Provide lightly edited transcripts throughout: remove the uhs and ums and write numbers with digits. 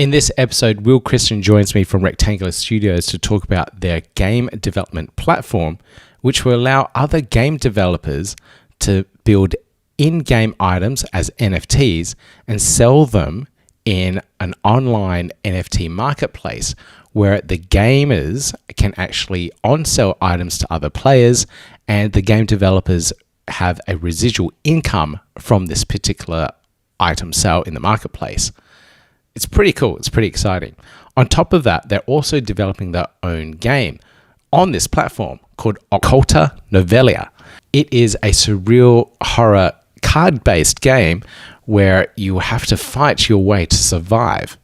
In this episode, Will Christian joins me from Rektangular Studios to talk about their game development platform, which will allow other game developers to build in-game items as NFTs and sell them in an online NFT marketplace where the gamers can actually on-sell items to other players and the game developers have a residual income from this particular item sale in the marketplace. It's pretty cool. It's pretty exciting. On top of that, they're also developing their own game on this platform called Occulta Novellia. It is a surreal horror card-based game where you have to fight your way to survive.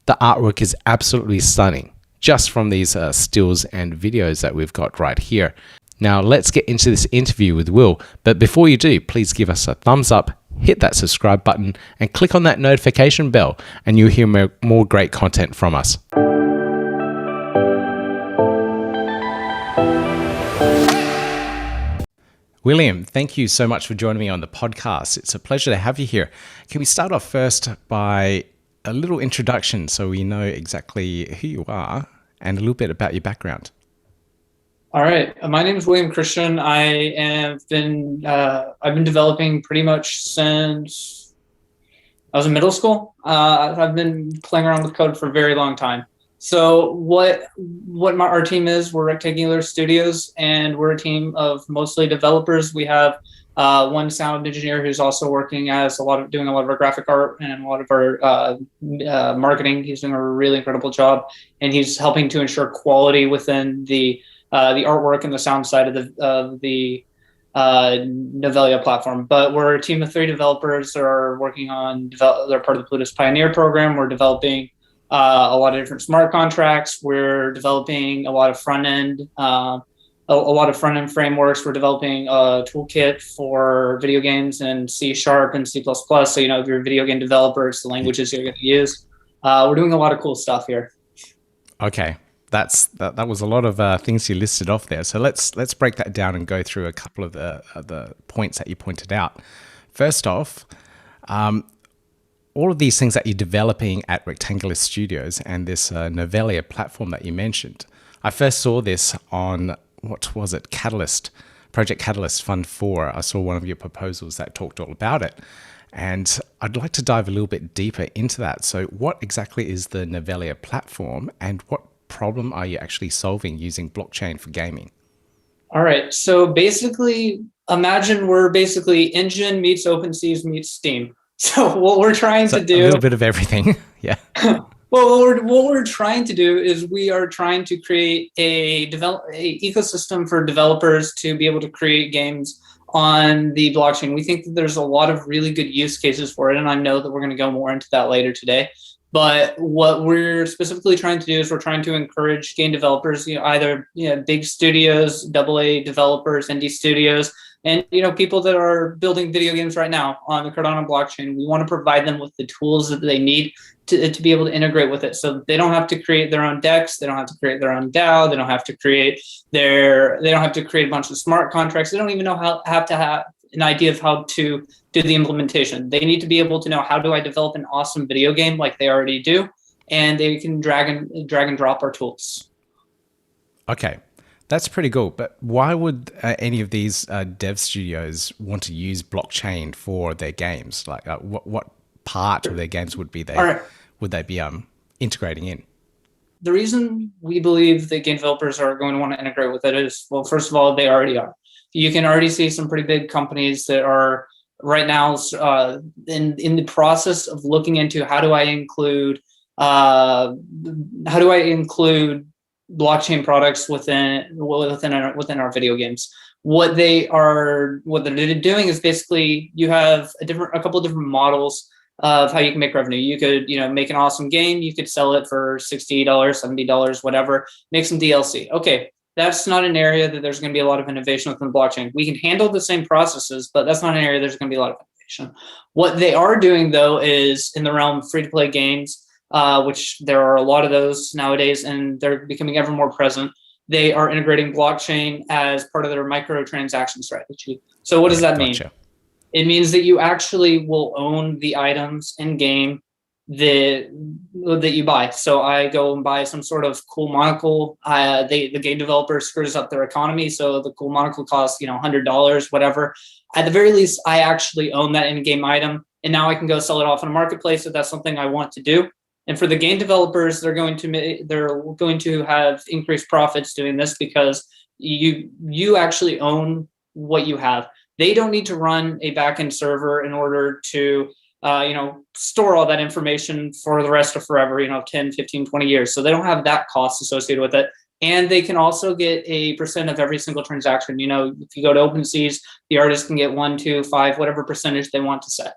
The artwork is absolutely stunning, just from these stills and videos that we've got right here. Now, let's get into this interview with Will. But before you do, please give us a thumbs up, hit that subscribe button, and click on that notification bell, and you'll hear more great content from us. William, thank you so much for joining me on the podcast. It's a pleasure to have you here. Can we start off first by a little introduction so we know exactly who you are and a little bit about your background? All right. My name is William Christian. I've been developing pretty much since I was in middle school. I've been playing around with code for a very long time. So our team is, we're Rektangular Studios, and we're a team of mostly developers. We have one sound engineer who's also working doing a lot of our graphic art and a lot of our marketing. He's doing a really incredible job, and he's helping to ensure quality within the artwork and the sound side of the Novellia platform. But we're a team of 3 developers that are working on, they're part of the Plutus Pioneer program. We're developing a lot of different smart contracts. We're developing a lot of front-end frameworks. We're developing a toolkit for video games in C# and C++. So, if you're a video game developer, it's the languages you're going to use. We're doing a lot of cool stuff here. Okay. That was a lot of things you listed off there. So let's break that down and go through a couple of the points that you pointed out. First off, all of these things that you're developing at Rektangular Studios and this Novellia platform that you mentioned, I first saw this on, what was it, Project Catalyst Fund 4. I saw one of your proposals that talked all about it. And I'd like to dive a little bit deeper into that. So what exactly is the Novellia platform and what problem are you actually solving using blockchain for gaming? All right. So basically, imagine we're basically Engine meets OpenSea meets Steam. So what we're trying to do, a little bit of everything. Yeah. Well, what we're trying to do is we are trying to create a ecosystem for developers to be able to create games on the blockchain. We think that there's a lot of really good use cases for it, and I know that we're going to go more into that later today. But what we're specifically trying to do is we're trying to encourage game developers, either big studios, AA developers, indie studios, and people that are building video games right now on the Cardano blockchain. We want to provide them with the tools that they need to be able to integrate with it, so they don't have to create their own decks, they don't have to create their own DAO, they don't have to create a bunch of smart contracts. They don't even have to have an idea of how to do the implementation. They need to be able to know, how do I develop an awesome video game like they already do, and they can drag and drop our tools. Okay. That's pretty cool. But why would any of these dev studios want to use blockchain for their games? Like what part of their games would they be integrating in? The reason we believe that game developers are going to want to integrate with it is, well, first of all, they already are. You can already see some pretty big companies that are right now in the process of looking into how do I include blockchain products within our video games. What they're doing is basically you have a couple of different models of how you can make revenue. You could make an awesome game, you could sell it for $60, $70, whatever, make some DLC. Okay, that's not an area that there's going to be a lot of innovation within blockchain. We can handle the same processes, but that's not an area there's going to be a lot of innovation. What they are doing, though, is in the realm of free-to-play games, which there are a lot of those nowadays, and they're becoming ever more present. They are integrating blockchain as part of their microtransaction strategy. So what does that mean? It means that you actually will own the items in game that you buy. So I go and buy some sort of cool monocle. The game developer screws up their economy, so the cool monocle costs $100, whatever. At the very least, I actually own that in-game item, and now I can go sell it off in a marketplace if that's something I want to do. And for the game developers, they're going to have increased profits doing this because you actually own what you have. They don't need to run a backend server in order to store all that information for the rest of forever, 10, 15, 20 years. So they don't have that cost associated with it. And they can also get a percent of every single transaction. If you go to OpenSeas, the artist can get 1, 2, 5, whatever percentage they want to set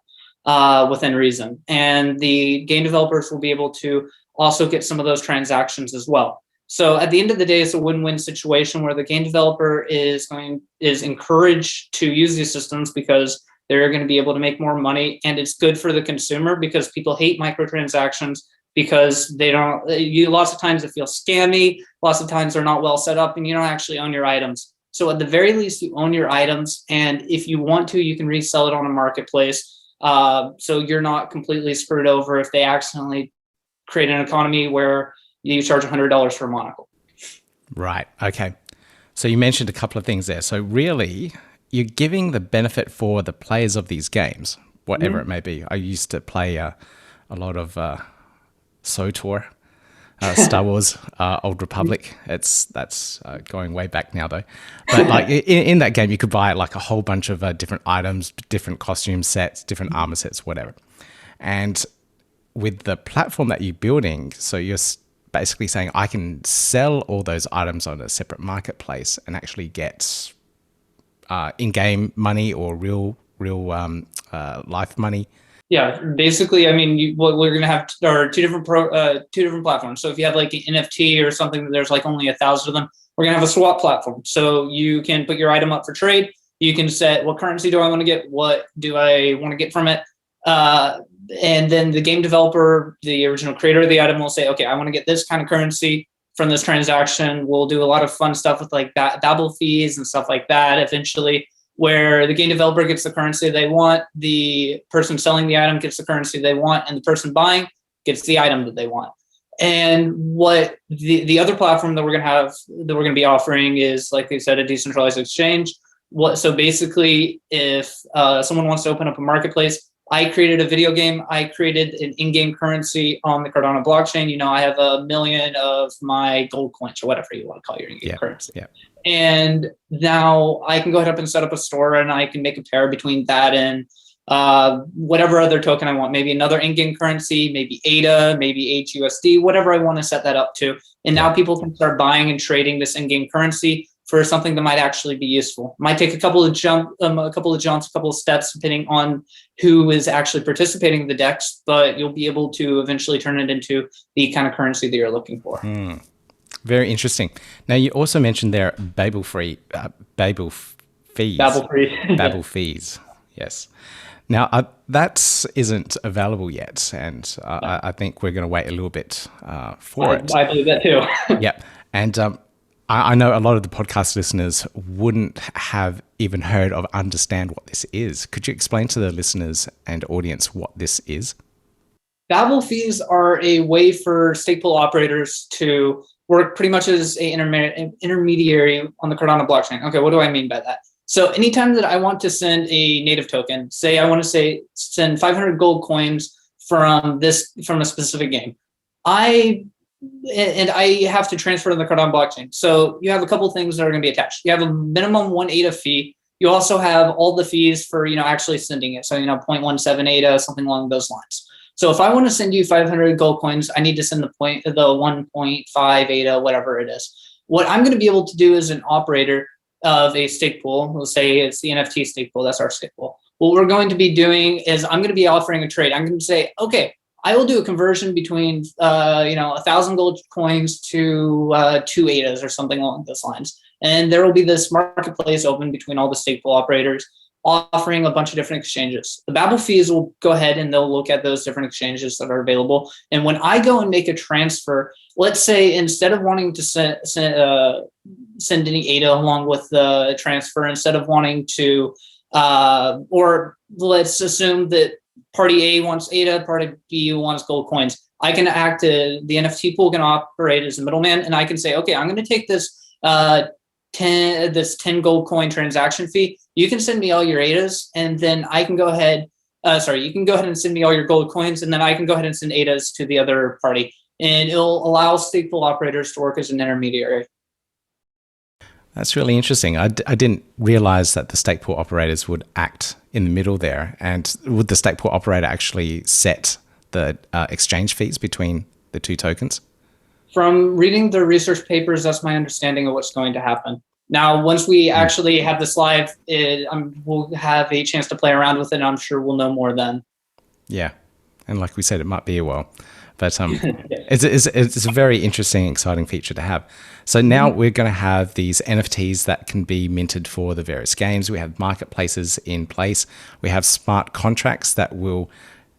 within reason. And the game developers will be able to also get some of those transactions as well. So at the end of the day, it's a win-win situation where the game developer is encouraged to use these systems because they're going to be able to make more money, and it's good for the consumer because people hate microtransactions because lots of times it feels scammy, lots of times they're not well set up, and you don't actually own your items. So at the very least, you own your items, and if you want to, you can resell it on a marketplace. So you're not completely screwed over if they accidentally create an economy where you charge $100 for a monocle. Right. Okay. So you mentioned a couple of things there. So really, you're giving the benefit for the players of these games, whatever it may be. I used to play a lot of SOTOR, Star Wars, Old Republic. That's going way back now though. But like in that game, you could buy like a whole bunch of different items, different costume sets, different armor sets, whatever. And with the platform that you're building, so you're basically saying I can sell all those items on a separate marketplace and actually get in-game money or real life money. Yeah, basically, I mean, what we're going to have are two different platforms. So if you have like an NFT or something that there's like only 1,000 of them, we're going to have a swap platform. So you can put your item up for trade. You can set what currency do I want to get? What do I want to get from it? And then the game developer, the original creator of the item, will say, okay, I want to get this kind of currency from this transaction. We'll do a lot of fun stuff with like Babel Fees and stuff like that eventually, where the game developer gets the currency they want, the person selling the item gets the currency they want, and the person buying gets the item that they want. And what the other platform that we're going to be offering is, like they said, a decentralized exchange. So basically, if someone wants to open up a marketplace, I created a video game. I created an in-game currency on the Cardano blockchain. I have 1 million of my gold coins, or whatever you want to call your in-game currency. Yeah. And now I can go ahead and set up a store, and I can make a pair between that and whatever other token I want. Maybe another in-game currency, maybe ADA, maybe HUSD, whatever I want to set that up to. And now people can start buying and trading this in-game currency for something that might actually be useful. Might take a couple of steps, depending on who is actually participating in the DEX, but you'll be able to eventually turn it into the kind of currency that you're looking for. Very interesting. Now, you also mentioned there Babel Fees. Babel Fees, yes. Now, that isn't available yet, and I think we're going to wait a little bit for it. I believe that too. Yep. And I know a lot of the podcast listeners wouldn't have even heard of understand what this is. Could you explain to the listeners and audience what this is? Babel Fees are a way for stake pool operators to work pretty much as an intermediary on the Cardano blockchain. Okay, what do I mean by that? So anytime that I want to send a native token, say I want to send 500 gold coins from a specific game, I have to transfer to the Cardano blockchain. So you have a couple things that are going to be attached. You have a minimum 1 ADA fee. You also have all the fees for actually sending it. So 0.17 ADA, something along those lines. So if I want to send you 500 gold coins, I need to send the 1.5 ADA, whatever it is. What I'm going to be able to do as an operator of a stake pool, let's say it's the NFT stake pool, that's our stake pool. What we're going to be doing is I'm going to be offering a trade. I'm going to say, okay, I will do a conversion between 1,000 gold coins to 2 ADAs or something along those lines. And there will be this marketplace open between all the stake pool operators, offering a bunch of different exchanges. The Babel Fees will go ahead and they'll look at those different exchanges that are available. And when I go and make a transfer, let's say instead of wanting to send any ADA along with the transfer, instead of wanting to, or let's assume that party A wants ADA, party B wants gold coins. I can act, the NFT pool can operate as a middleman, and I can say, okay, I'm going to take this 10 gold coin transaction fee. You can send me all your ADAs, and then I can go ahead. You can go ahead and send me all your gold coins, and then I can go ahead and send ADAs to the other party, and it'll allow stake pool operators to work as an intermediary. That's really interesting. I didn't realize that the stake pool operators would act in the middle there. And would the stake pool operator actually set the exchange fees between the two tokens? From reading the research papers, that's my understanding of what's going to happen. Now, once we actually have this live, we'll have a chance to play around with it, and I'm sure we'll know more then. Yeah. And like we said, it might be a while. But it's a very interesting, exciting feature to have. So now we're going to have these NFTs that can be minted for the various games. We have marketplaces in place. We have smart contracts that will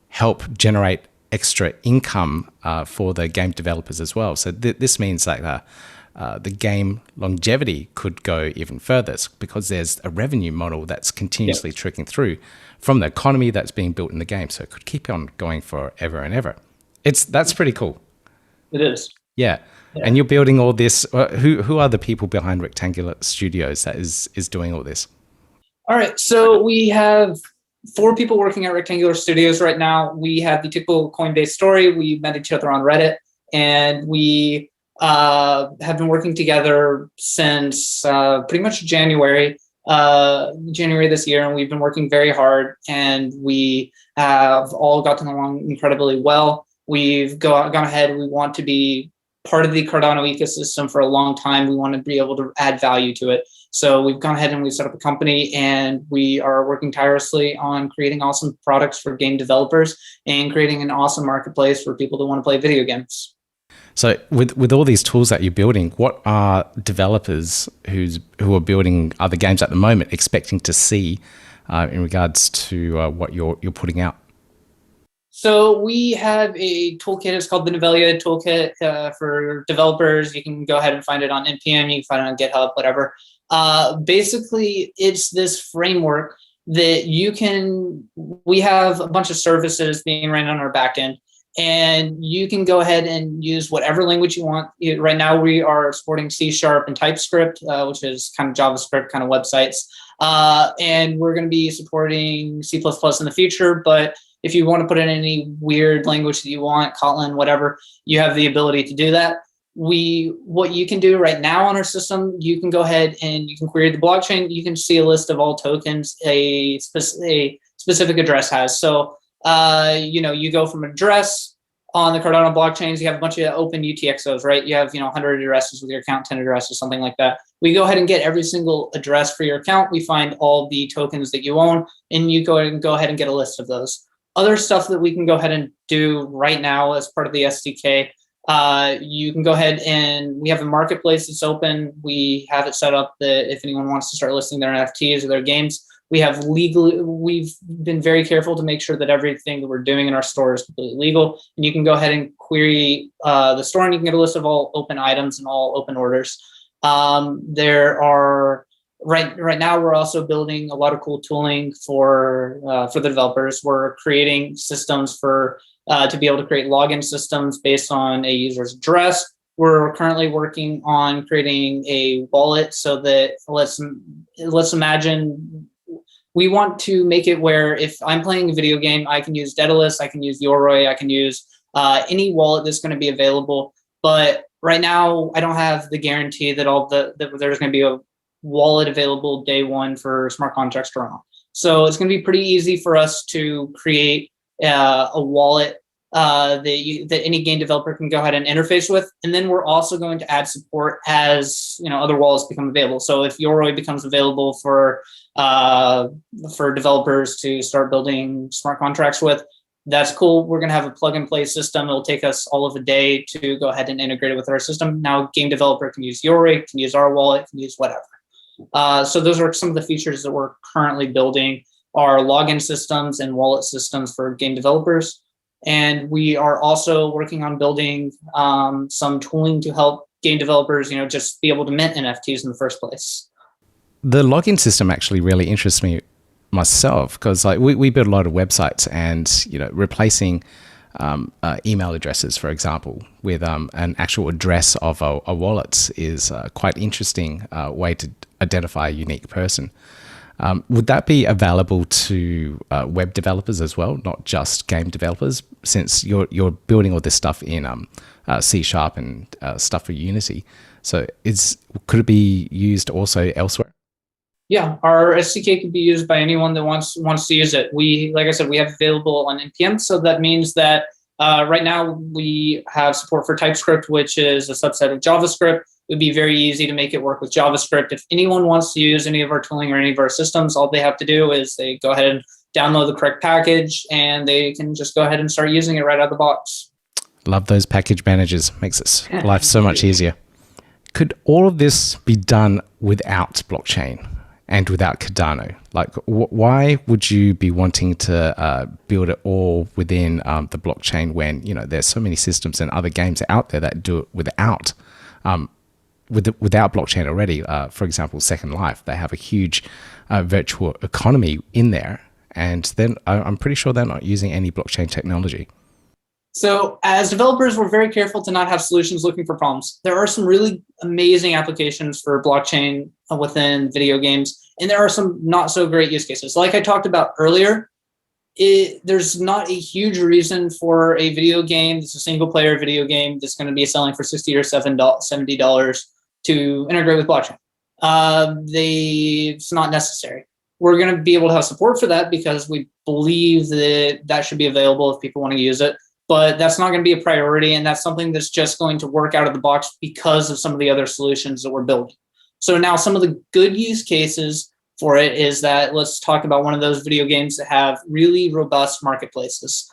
help generate extra income for the game developers as well. So this means like the game longevity could go even further because there's a revenue model that's continuously trickling through from the economy that's being built in the game. So it could keep on going forever and ever. That's pretty cool. It is. Yeah. And you're building all this. Who are the people behind Rektangular Studios that is doing all this? All right. So we have 4 people working at Rektangular Studios right now. We have the typical Coinbase story. We met each other on Reddit, and we have been working together since pretty much January this year, and we've been working very hard, and we have all gotten along incredibly well. We've gone ahead. We want to be part of the Cardano ecosystem for a long time. We want to be able to add value to it. So we've gone ahead and we've set up a company, and we are working tirelessly on creating awesome products for game developers and creating an awesome marketplace for people that want to play video games. So with all these tools that you're building, what are developers who are building other games at the moment expecting to see in regards to what you're putting out? So we have a toolkit. It's called the Novellia toolkit for developers. You can go ahead and find it on NPM. You can find it on GitHub, whatever. Basically, it's this framework that we have a bunch of services being ran on our backend, and you can go ahead and use whatever language you want. Right now, we are supporting C# and TypeScript, which is kind of JavaScript kind of websites. And we're going to be supporting C++ in the future, but if you want to put in any weird language that you want, Kotlin, whatever, you have the ability to do that. What you can do right now on our system, you can go ahead and you can query the blockchain. You can see a list of all tokens a specific address has. So, you go from address on the Cardano blockchains, you have a bunch of open UTXOs, right? You have, 100 addresses with your account, 10 addresses, something like that. We go ahead and get every single address for your account. We find all the tokens that you own, and you go ahead and get a list of those. Other stuff that we can go ahead and do right now as part of the SDK, you can go ahead and we have a marketplace that's open. We have it set up that if anyone wants to start listing their NFTs or their games, we've been very careful to make sure that everything that we're doing in our store is completely legal. And you can go ahead and query the store, and you can get a list of all open items and all open orders. There are right now we're also building a lot of cool tooling for the developers. We're creating systems for to be able to create login systems based on a user's address. We're currently working on creating a wallet so that let's imagine we want to make it where if I'm playing a video game, I can use Daedalus, I can use Yoroi, I can use any wallet that's going to be available. But right now, I don't have the guarantee that that there's going to be a wallet available day one for smart contracts to run on. So it's going to be pretty easy for us to create a wallet that any game developer can go ahead and interface with. And then we're also going to add support as other wallets become available. So if Yoroi becomes available for developers to start building smart contracts with, that's cool. We're going to have a plug and play system. It'll take us all of a day to go ahead and integrate it with our system. Now, game developer can use Yoroi, can use our wallet, can use whatever. So those are some of the features that we're currently building, are login systems and wallet systems for game developers. And we are also working on building some tooling to help game developers, just be able to mint NFTs in the first place. The login system actually really interests me myself, because like we build a lot of websites, and replacing email addresses, for example, with an actual address of a wallet is quite interesting way to identify a unique person. Would that be available to web developers as well, not just game developers, since you're building all this stuff in C# and stuff for Unity? So could it be used also elsewhere? Yeah, our SDK could be used by anyone that wants to use it. Like I said, we have available on NPM, so that means that right now we have support for TypeScript, which is a subset of JavaScript. It would be very easy to make it work with JavaScript. If anyone wants to use any of our tooling or any of our systems, all they have to do is they go ahead and download the correct package, and they can just go ahead and start using it right out of the box. Love those package managers. Makes life so much easier. Could all of this be done without blockchain and without Cardano? Like, why would you be wanting to build it all within the blockchain when there's so many systems and other games out there that do it without blockchain already? For example, Second Life, they have a huge virtual economy in there, and then I'm pretty sure they're not using any blockchain technology. So as developers, we're very careful to not have solutions looking for problems. There are some really amazing applications for blockchain within video games, and there are some not so great use cases. Like I talked about earlier, there's not a huge reason for a video game that's a single player video game that's going to be selling for $60 or $70 to integrate with blockchain. It's not necessary. We're going to be able to have support for that because we believe that should be available if people want to use it. But that's not going to be a priority, and that's something that's just going to work out of the box because of some of the other solutions that we're building. So now some of the good use cases for it is that, let's talk about one of those video games that have really robust marketplaces.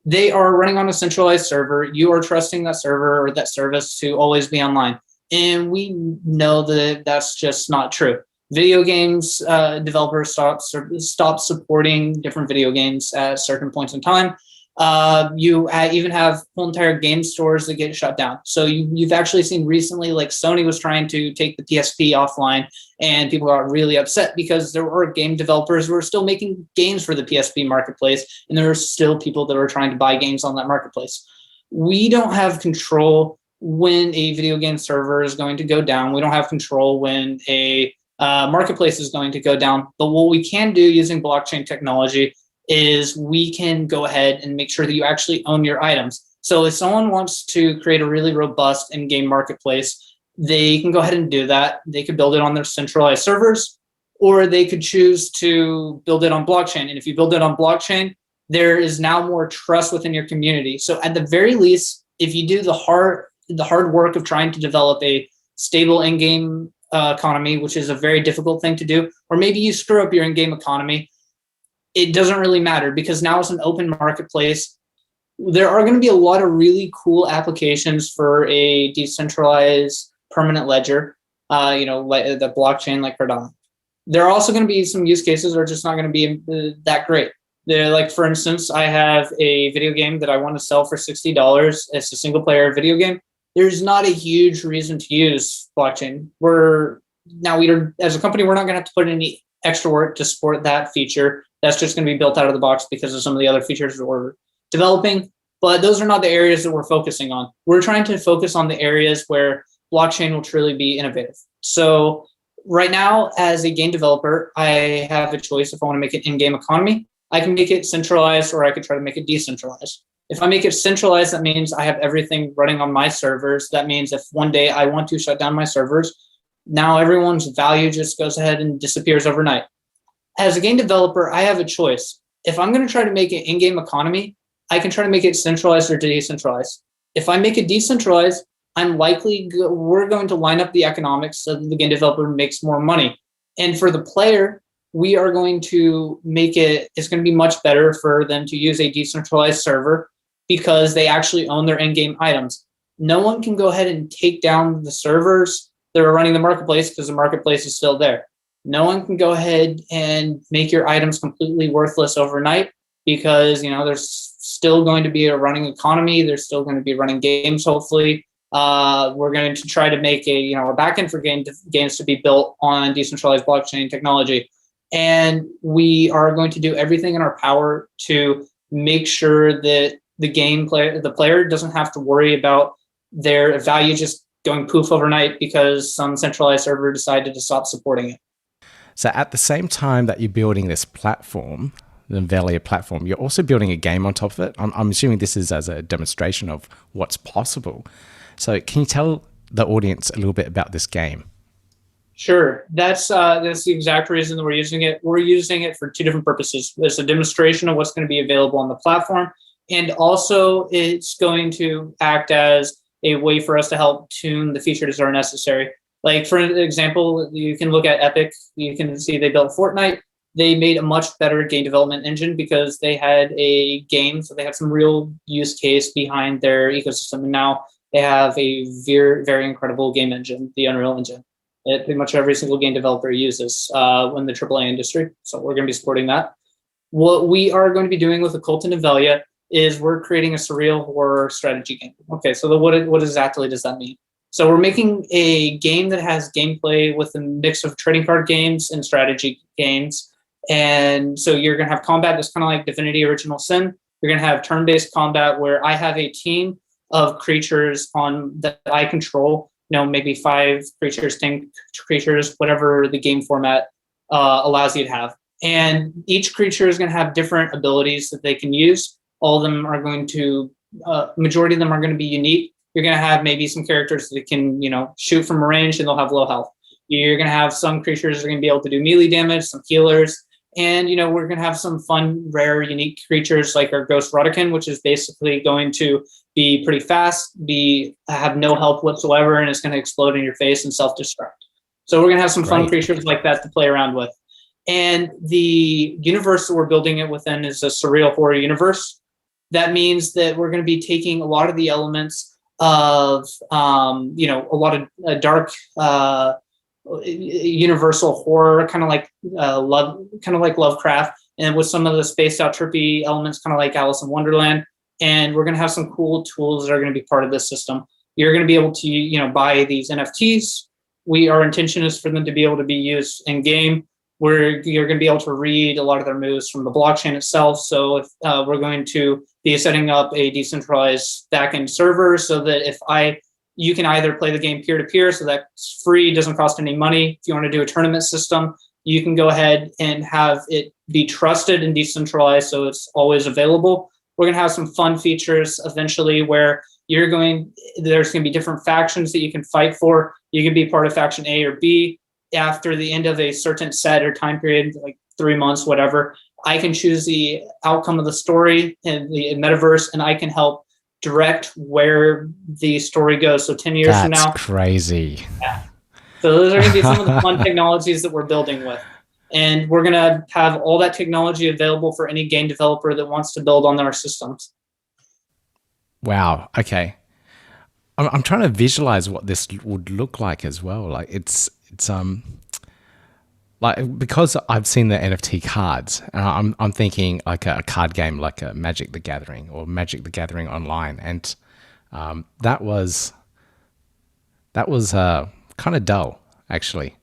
They are running on a centralized server. You are trusting that server or that service to always be online. And we know that that's just not true. Video games developers stop supporting different video games at certain points in time. You even have whole entire game stores that get shut down. So you've actually seen recently, like Sony was trying to take the PSP offline, and people got really upset because there were game developers who were still making games for the PSP marketplace, and there were still people that were trying to buy games on that marketplace. We don't have control when a video game server is going to go down. We don't have control when a marketplace is going to go down. But what we can do using blockchain technology is we can go ahead and make sure that you actually own your items. So if someone wants to create a really robust in-game marketplace, they can go ahead and do that. They could build it on their centralized servers, or they could choose to build it on blockchain. And if you build it on blockchain, there is now more trust within your community. So at the very least, if you do the hard work of trying to develop a stable in-game economy, which is a very difficult thing to do, or maybe you screw up your in-game economy, it doesn't really matter because now it's an open marketplace. There are going to be a lot of really cool applications for a decentralized permanent ledger, like the blockchain like Cardano. There are also going to be some use cases that are just not going to be that great. Like, for instance, I have a video game that I want to sell for $60. It's a single player video game. There's not a huge reason to use blockchain. As a company, we're not going to have to put any extra work to support that feature. That's just going to be built out of the box because of some of the other features that we're developing. But those are not the areas that we're focusing on. We're trying to focus on the areas where blockchain will truly be innovative. So right now, as a game developer, I have a choice. If I want to make it in-game economy, I can make it centralized, or I could try to make it decentralized. If I make it centralized, that means I have everything running on my servers. That means if one day I want to shut down my servers, now everyone's value just goes ahead and disappears overnight. As a game developer, I have a choice. If I'm going to try to make it in-game economy, I can try to make it centralized or decentralized. If I make it decentralized, we're going to line up the economics so that the game developer makes more money. And for the player, we are going to it's going to be much better for them to use a decentralized server because they actually own their in-game items. No one can go ahead and take down the servers that are running the marketplace because the marketplace is still there. No one can go ahead and make your items completely worthless overnight because, there's still going to be a running economy. There's still going to be running games, hopefully. We're going to try to make a backend for games to be built on decentralized blockchain technology. And we are going to do everything in our power to make sure that the player doesn't have to worry about their value just going poof overnight because some centralized server decided to stop supporting it. So at the same time that you're building this platform, the Novellia platform, you're also building a game on top of it. I'm assuming this is as a demonstration of what's possible. So can you tell the audience a little bit about this game? Sure. That's the exact reason that we're using it. We're using it for two different purposes. There's a demonstration of what's going to be available on the platform, and also it's going to act as a way for us to help tune the features that are necessary. Like, for example, you can look at Epic. You can see they built Fortnite. They made a much better game development engine because they had a game, so they had some real use case behind their ecosystem. And now they have a very, very incredible game engine, the Unreal Engine. Pretty much every single game developer uses in the AAA industry. So we're going to be supporting that. What we are going to be doing with Occult and Novellia is we're creating a surreal horror strategy game. Okay, so what exactly does that mean? So we're making a game that has gameplay with a mix of trading card games and strategy games. And so you're going to have combat that's kind of like Divinity Original Sin. You're going to have turn-based combat where I have a team of creatures that I control. Maybe 5 creatures, 10 creatures, whatever the game format allows you to have. And each creature is going to have different abilities that they can use. All of them are going to, majority of them are going to be unique. You're going to have maybe some characters that can, shoot from a range and they'll have low health. You're going to have some creatures that are going to be able to do melee damage, some healers. And, we're going to have some fun, rare, unique creatures like our Ghost Rodakin, which is basically going to be pretty fast, have no health whatsoever, and it's going to explode in your face and self-destruct. So we're going to have some fun creatures like that to play around with. And the universe that we're building it within is a surreal horror universe. That means that we're going to be taking a lot of the elements of, a lot of dark, universal horror, kind of like Lovecraft, and with some of the spaced out trippy elements, kind of like Alice in Wonderland. And we're going to have some cool tools that are going to be part of this system. You're going to be able to, buy these NFTs. Our intention is for them to be able to be used in game, where you're going to be able to read a lot of their moves from the blockchain itself. So if we're going to be setting up a decentralized backend server, so that you can either play the game peer-to-peer, so that's free, doesn't cost any money. If you want to do a tournament system, you can go ahead and have it be trusted and decentralized, so it's always available. We're going to have some fun features eventually where there's going to be different factions that you can fight for. You can be part of faction A or B. After the end of a certain set or time period, like 3 months, whatever, I can choose the outcome of the story in the metaverse, and I can help direct where the story goes. So 10 years from now. That's crazy. Yeah. So those are going to be some of the fun technologies that we're building with. And we're going to have all that technology available for any game developer that wants to build on our systems. Wow. Okay. I'm trying to visualize what this would look like as well. Like it's like, because I've seen the NFT cards, and I'm thinking like a card game, like a Magic the Gathering or Magic the Gathering Online, and that was kind of dull, actually.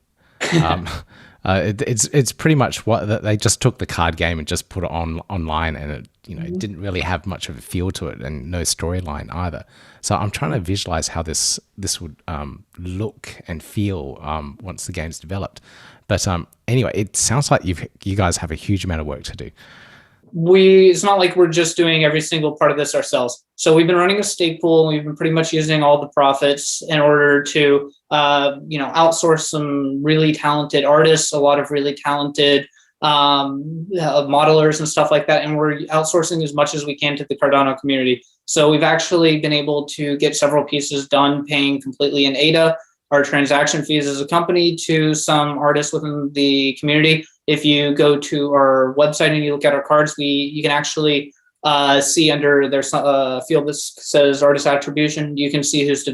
It's pretty much what they just took the card game and just put it online, and it it didn't really have much of a feel to it, and no storyline either. So I'm trying to visualize how this would look and feel once the game's developed. But anyway, it sounds like you guys have a huge amount of work to do. It's not like we're just doing every single part of this ourselves. So we've been running a stake pool. We've been pretty much using all the profits in order to, outsource some really talented artists, a lot of really talented modelers and stuff like that. And we're outsourcing as much as we can to the Cardano community. So we've actually been able to get several pieces done, paying completely in ADA, our transaction fees as a company, to some artists within the community. If you go to our website and you look at our cards, you can actually see under there's a field that says artist attribution. You can see who's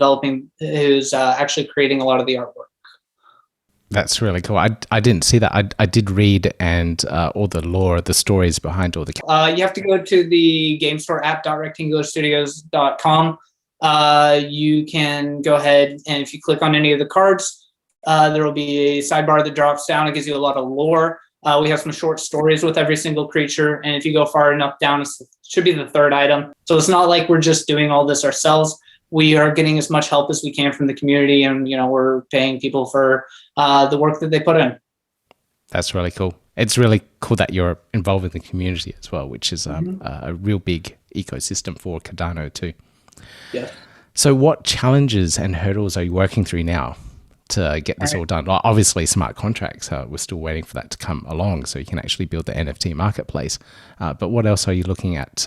actually creating a lot of the artwork. That's really cool. I didn't see that. I did read and all the lore, the stories behind all the. You have to go to the game store app.rectangularstudios.com. You can go ahead, and if you click on any of the cards, there will be a sidebar that drops down. It gives you a lot of lore. We have some short stories with every single creature. And if you go far enough down, it should be the third item. So it's not like we're just doing all this ourselves. We are getting as much help as we can from the community, and we're paying people for the work that they put in. That's really cool. It's really cool that you're involved in the community as well, which is a real big ecosystem for Cardano too. Yeah. So what challenges and hurdles are you working through now to get this all done? Well, obviously, smart contracts, we're still waiting for that to come along so you can actually build the NFT marketplace. But what else are you looking at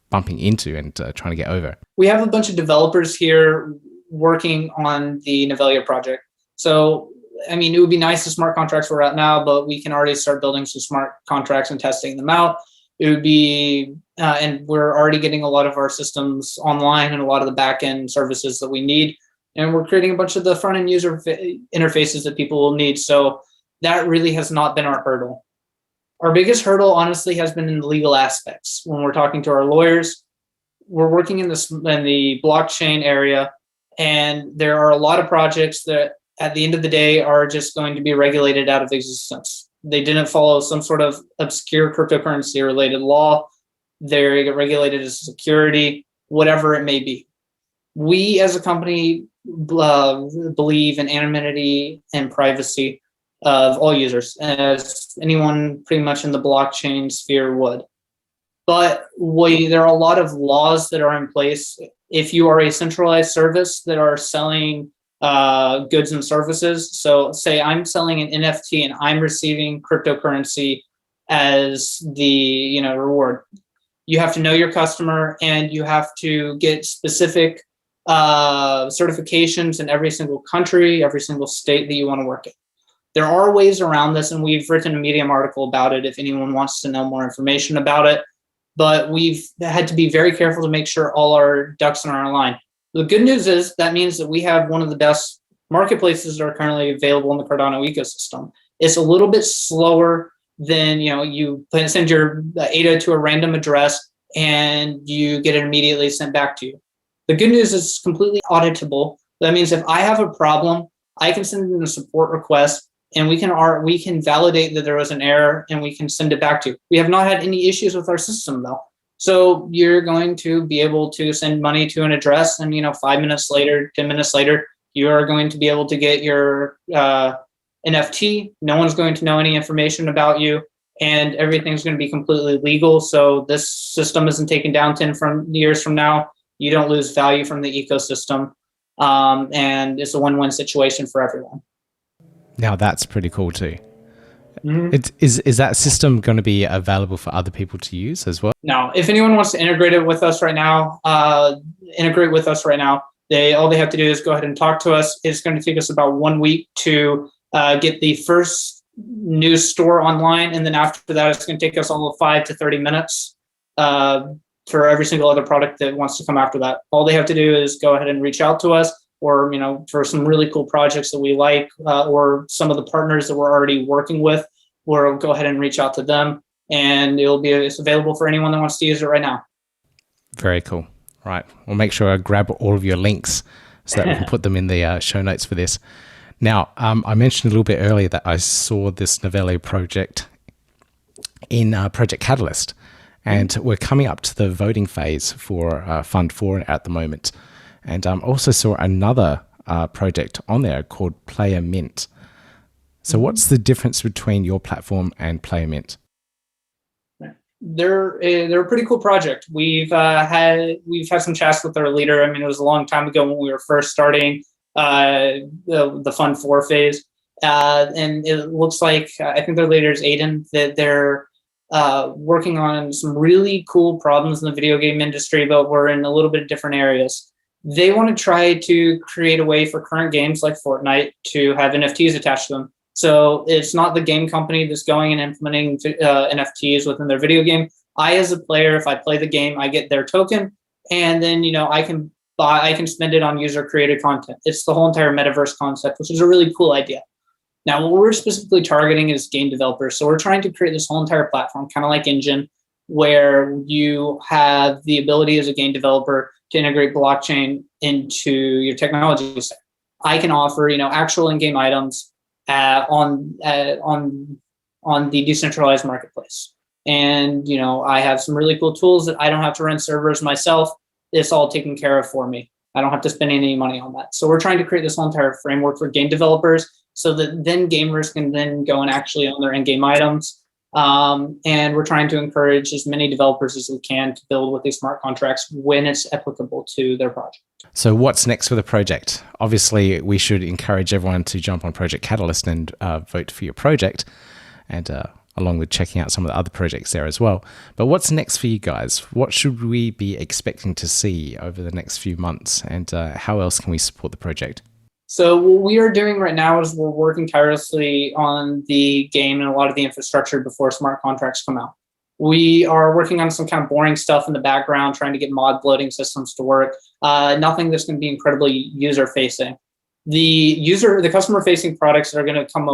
bumping into and trying to get over? We have a bunch of developers here working on the Novellia project. So, I mean, it would be nice if smart contracts were out now, but we can already start building some smart contracts and testing them out. It would be, and we're already getting a lot of our systems online and a lot of the back-end services that we need. And we're creating a bunch of the front-end user interfaces that people will need. So that really has not been our hurdle. Our biggest hurdle, honestly, has been in the legal aspects. When we're talking to our lawyers, we're working in the blockchain area, and there are a lot of projects that at the end of the day are just going to be regulated out of existence. They didn't follow some sort of obscure cryptocurrency related law. They get regulated as security, whatever it may be. We as a company believe in anonymity and privacy of all users, as anyone pretty much in the blockchain sphere would. But there are a lot of laws that are in place. If you are a centralized service that are selling goods and services, so say I'm selling an NFT and I'm receiving cryptocurrency as the reward, you have to know your customer and you have to get specific certifications in every single country, every single state that you want to work in. There are ways around this, and we've written a Medium article about it if anyone wants to know more information about it. But we've had to be very careful to make sure all our ducks are in line. The good news is that means that we have one of the best marketplaces that are currently available in the Cardano ecosystem. It's a little bit slower than, you send your ADA to a random address and you get it immediately sent back to you. The good news is it's completely auditable. That means if I have a problem, I can send in a support request and we can validate that there was an error and we can send it back to you. We have not had any issues with our system though. So you're going to be able to send money to an address and 5 minutes later, 10 minutes later, you are going to be able to get your NFT. No one's going to know any information about you and everything's going to be completely legal. So this system isn't taken down 10 years from now. You don't lose value from the ecosystem. And it's a win-win situation for everyone. Now that's pretty cool too. Mm-hmm. Is that system going to be available for other people to use as well? No. If anyone wants to integrate with us right now, all they have to do is go ahead and talk to us. It's going to take us about 1 week to get the first new store online, and then after that, it's going to take us all of 5 to 30 minutes for every single other product that wants to come after that. All they have to do is go ahead and reach out to us, or for some really cool projects that we like, or some of the partners that we're already working with, we'll go ahead and reach out to them, and it's available for anyone that wants to use it right now. Very cool. Right. We'll make sure I grab all of your links so that we can put them in the show notes for this. Now, I mentioned a little bit earlier that I saw this Novellia project in Project Catalyst, and we're coming up to the voting phase for Fund 4 at the moment. And also saw another project on there called Player Mint. So what's the difference between your platform and Player Mint? They're a pretty cool project. We've had some chats with their leader. I mean, it was a long time ago when we were first starting the Fund 4 phase. And it looks like, I think their leader is Aiden, that they're working on some really cool problems in the video game industry, but we're in a little bit different areas. They want to try to create a way for current games like Fortnite to have NFTs attached to them. So it's not the game company that's going and implementing NFTs within their video game. I, as a player, if I play the game, I get their token, and then I can spend it on user-created content. It's the whole entire metaverse concept, which is a really cool idea. Now, what we're specifically targeting is game developers. So we're trying to create this whole entire platform, kind of like Engine, where you have the ability as a game developer to integrate blockchain into your technology stack. I can offer, actual in-game items on on the decentralized marketplace. And, I have some really cool tools that I don't have to run servers myself. It's all taken care of for me. I don't have to spend any money on that. So we're trying to create this whole entire framework for game developers so that then gamers can then go and actually own their in-game items. And we're trying to encourage as many developers as we can to build with these smart contracts when it's applicable to their project. So what's next for the project? Obviously, we should encourage everyone to jump on Project Catalyst and vote for your project, and along with checking out some of the other projects there as well. But what's next for you guys? What should we be expecting to see over the next few months, and how else can we support the project? So what we are doing right now is we're working tirelessly on the game and a lot of the infrastructure before smart contracts come out. We are working on some kind of boring stuff in the background, trying to get mod loading systems to work. Nothing that's going to be incredibly user-facing. The customer-facing products that are going to come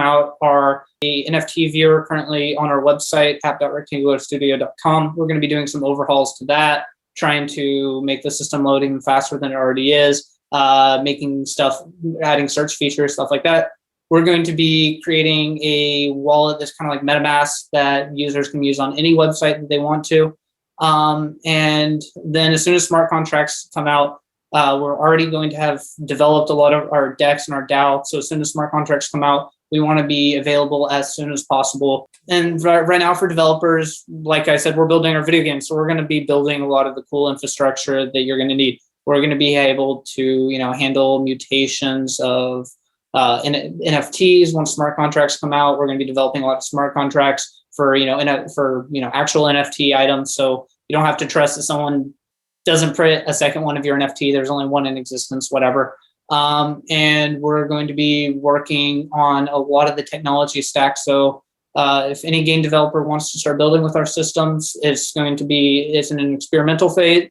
out are a NFT viewer currently on our website, app.rectangularstudio.com. We're going to be doing some overhauls to that, trying to make the system load even faster than it already is. Making stuff, adding search features, stuff like that. We're going to be creating a wallet that's kind of like MetaMask that users can use on any website that they want to. And then as soon as smart contracts come out, we're already going to have developed a lot of our DEX and our DAO. So as soon as smart contracts come out, we want to be available as soon as possible. And right now for developers, like I said, we're building our video games. So we're going to be building a lot of the cool infrastructure that you're going to need. We're going to be able to, handle mutations of NFTs once smart contracts come out. We're going to be developing a lot of smart contracts for, actual NFT items. So you don't have to trust that someone doesn't print a second one of your NFT. There's only one in existence, whatever. And we're going to be working on a lot of the technology stack. So if any game developer wants to start building with our systems, it's in an experimental phase,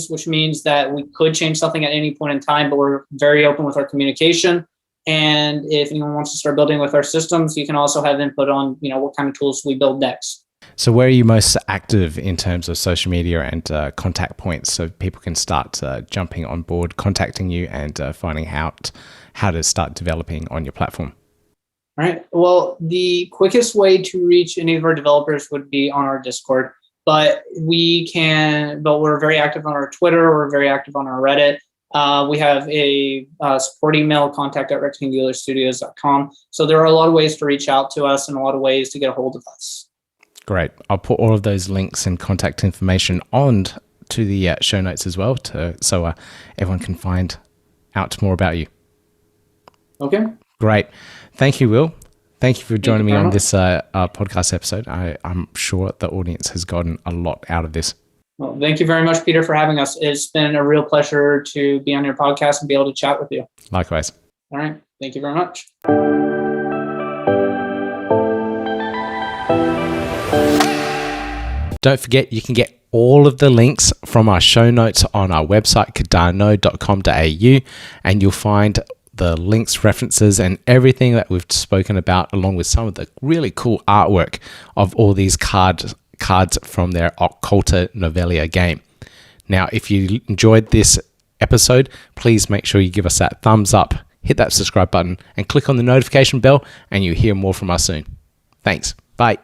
which means that we could change something at any point in time, but we're very open with our communication. And if anyone wants to start building with our systems, you can also have input on, what kind of tools we build next. So where are you most active in terms of social media and contact points so people can start jumping on board, contacting you and finding out how to start developing on your platform? All right. Well, the quickest way to reach any of our developers would be on our Discord. But we're very active on our Twitter. We're very active on our Reddit. We have a support email, contact@rectangularstudios.com. So there are a lot of ways to reach out to us and a lot of ways to get a hold of us. Great. I'll put all of those links and contact information on to the show notes as well, so everyone can find out more about you. Okay. Great. Thank you, Will. Thank you for joining me on this podcast episode. I'm sure the audience has gotten a lot out of this. Well, thank you very much, Peter, for having us. It's been a real pleasure to be on your podcast and be able to chat with you. Likewise. All right. Thank you very much. Don't forget, you can get all of the links from our show notes on our website, cardano.com.au, and you'll find the links, references, and everything that we've spoken about, along with some of the really cool artwork of all these cards from their Occulta Novellia game. Now, if you enjoyed this episode, please make sure you give us that thumbs up, hit that subscribe button, and click on the notification bell, and you'll hear more from us soon. Thanks. Bye.